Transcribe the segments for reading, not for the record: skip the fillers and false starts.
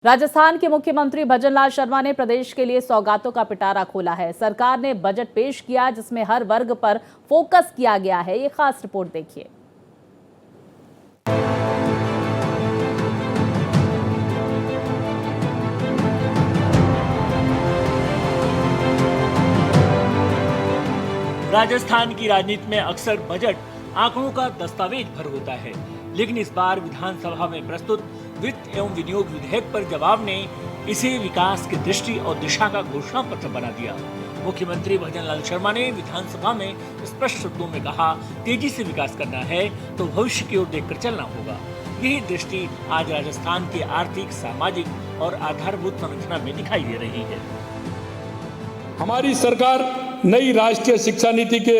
राजस्थान के मुख्यमंत्री भजनलाल शर्मा ने प्रदेश के लिए सौगातों का पिटारा खोला है। सरकार ने बजट पेश किया जिसमें हर वर्ग पर फोकस किया गया है। ये खास रिपोर्ट देखिए। राजस्थान की राजनीति में अक्सर बजट आंकड़ों का दस्तावेज भर होता है, लेकिन इस बार विधानसभा में प्रस्तुत वित्त एवं विनियोग विधेयक पर जवाब ने इसे विकास की दृष्टि और दिशा का घोषणा पत्र बना दिया। मुख्यमंत्री भजनलाल शर्मा ने विधानसभा में स्पष्ट शब्दों में कहा, तेजी से विकास करना है तो भविष्य की ओर देखकर चलना होगा। यही दृष्टि आज राजस्थान के आर्थिक, सामाजिक और आधारभूत संरचना में दिखाई दे रही है। हमारी सरकार नई राष्ट्रीय शिक्षा नीति के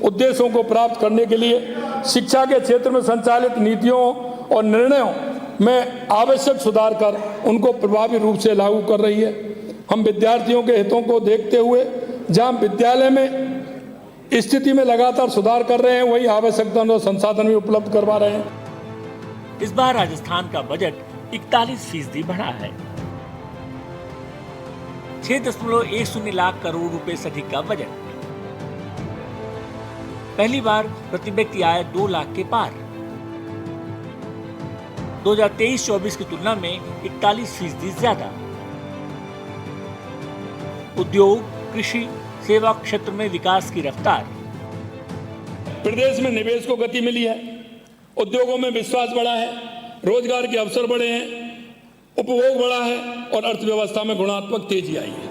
उद्देश्यों को प्राप्त करने के लिए शिक्षा के क्षेत्र में संचालित नीतियों और निर्णयों में आवश्यक सुधार कर उनको प्रभावी रूप से लागू कर रही है। हम विद्यार्थियों के हितों को देखते हुए जहां विद्यालय में स्थिति में लगातार सुधार कर रहे हैं, वही आवश्यक और संसाधन भी उपलब्ध करवा रहे हैं। इस बार राजस्थान का बजट 41% बढ़ा है। 6.10 लाख करोड़ रुपए से अधिक का बजट। पहली बार प्रति व्यक्ति आय 2 लाख के पार। 2023-24 की तुलना में 41% ज्यादा। उद्योग, कृषि, सेवा क्षेत्र में विकास की रफ्तार। प्रदेश में निवेश को गति मिली है, उद्योगों में विश्वास बढ़ा है, रोजगार के अवसर बढ़े हैं, उपभोग बढ़ा है और अर्थव्यवस्था में गुणात्मक तेजी आई है।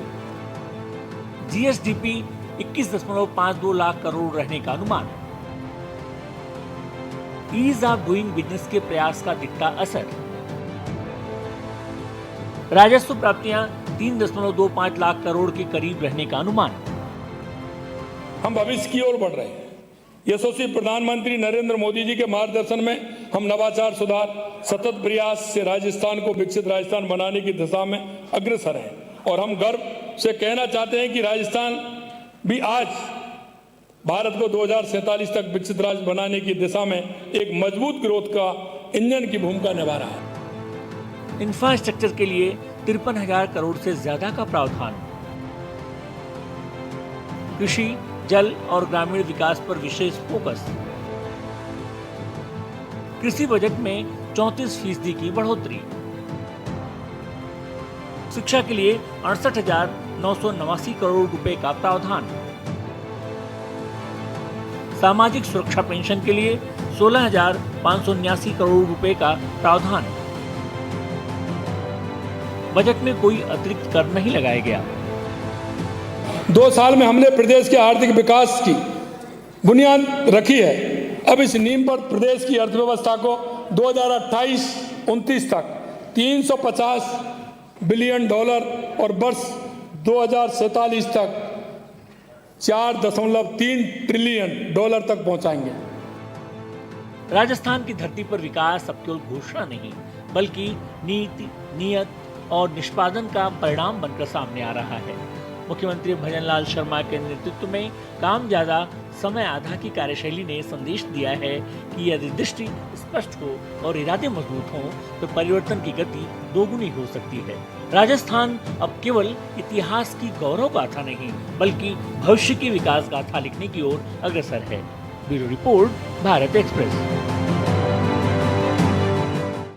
जीएसडीपी 21.52 लाख करोड़ रहने का अनुमान। ईज ऑफ डूइंग बिजनेस के प्रयास का दिखता असर। राजस्व प्राप्तियां 3.25 लाख करोड़ के करीब रहने का अनुमान। हम भविष्य की ओर बढ़ रहे हैं। यशस्वी प्रधानमंत्री नरेंद्र मोदी जी के मार्गदर्शन में हम नवाचार, सुधार, सतत प्रयास से राजस्थान को विकसित राजस्थान बनाने की दिशा में अग्रसर हैं और हम गर्व से कहना चाहते हैं कि राजस्थान भी आज भारत को 2047 तक विकसित राज्य बनाने की दिशा में एक मजबूत ग्रोथ का इंजन की भूमिका निभा रहा है। इंफ्रास्ट्रक्चर के लिए 53,000 करोड़ से ज्यादा का प्रावधान। कृषि, जल और ग्रामीण विकास पर विशेष फोकस। कृषि बजट में 34% की बढ़ोतरी। शिक्षा के लिए 68,989 करोड़ रुपए का प्रावधान। सामाजिक सुरक्षा पेंशन के लिए 16,579 करोड़ रुपए का प्रावधान। बजट में कोई अतिरिक्त कर नहीं लगाया गया। 2 साल में हमने प्रदेश के आर्थिक विकास की बुनियाद रखी है। अब इस नींव पर प्रदेश की अर्थव्यवस्था को 2028-29 तक $350 बिलियन और वर्ष 2047 तक $4.3 ट्रिलियन तक पहुंचाएंगे। राजस्थान की धरती पर विकास अब केवल घोषणा नहीं, बल्कि नीति, नियत और निष्पादन का परिणाम बनकर सामने आ रहा है। मुख्यमंत्री भजनलाल शर्मा के नेतृत्व में काम ज्यादा समय आधा की कार्यशैली ने संदेश दिया है कि यदि दृष्टि स्पष्ट हो और इरादे मजबूत हों तो परिवर्तन की गति दोगुनी हो सकती है। राजस्थान अब केवल इतिहास की गौरव गाथा नहीं, बल्कि भविष्य की विकास गाथा लिखने की ओर अग्रसर है। Bureau report, Bharat express.